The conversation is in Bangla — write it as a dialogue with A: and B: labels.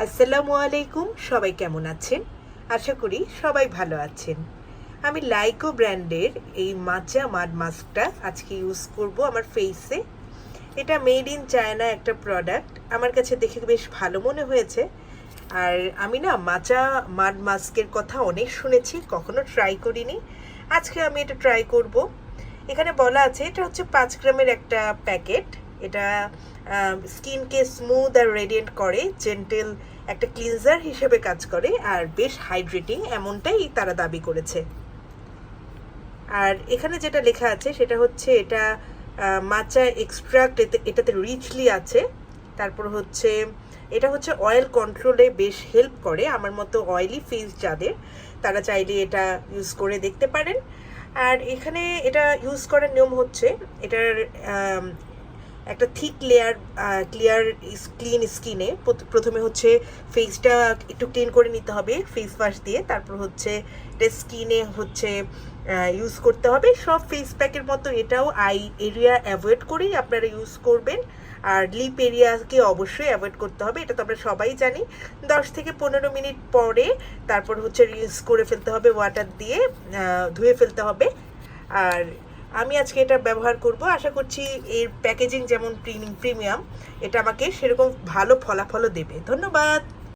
A: আসসালামু আলাইকুম, সবাই কেমন আছেন? আশা করি সবাই ভালো আছেন। আমি লাইকো ব্র্যান্ডের এই মাচা মাড মাস্কটা আজকে ইউজ করব আমার ফেসে। এটা মেড ইন চায়না একটা প্রোডাক্ট। আমার কাছে দেখে বেশ ভালো মনে হয়েছে। আর আমি না মাচা মাড মাস্কের কথা অনেক শুনেছি, কখনো ট্রাই করিনি। আজকে আমি এটা ট্রাই করব। এখানে বলা আছে এটা হচ্ছে 5 গ্রামের একটা প্যাকেট। এটা স্কিনকে স্মুথ আর রেডিয়েন্ট করে, জেন্টেল একটা ক্লিনজার হিসেবে কাজ করে আর বেশ হাইড্রেটিং, এমনটাই তারা দাবি করেছে। আর এখানে যেটা লেখা আছে সেটা হচ্ছে এটা মাচা এক্সট্রাক্ট এটাতে রিচলি আছে। তারপর হচ্ছে এটা হচ্ছে অয়েল কন্ট্রোলে বেশ হেল্প করে। আমার মতো অয়েলি ফেস যাদের, তারা চাইলে এটা ইউজ করে দেখতে পারেন। আর এখানে এটা ইউজ করার নিয়ম হচ্ছে এটার একটা থিক লেয়ার ক্লিয়ার ক্লিন স্কিনে প্রথমে হচ্ছে ফেসটা একটু ক্লিন করে নিতে হবে ফেস ওয়াশ দিয়ে। তারপর হচ্ছে এটা স্কিনে হচ্ছে ইউজ করতে হবে। সব ফেস প্যাকের মতো এটাও আই এরিয়া অ্যাভয়েড করেই আপনারা ইউজ করবেন। আর লিপ এরিয়াকে অবশ্যই অ্যাভয়েড করতে হবে, এটা তো আমরা সবাই জানি। 10 থেকে 15 মিনিট পরে তারপর হচ্ছে রিউজ করে ফেলতে হবে, ওয়াটার দিয়ে ধুয়ে ফেলতে হবে। আর আমি আজকে এটা ব্যবহার করব। আশা করছি এর প্যাকেজিং যেমন প্রিমিয়াম, এটা আমাকে সেরকম ভালো ফলাফলও দেবে। ধন্যবাদ।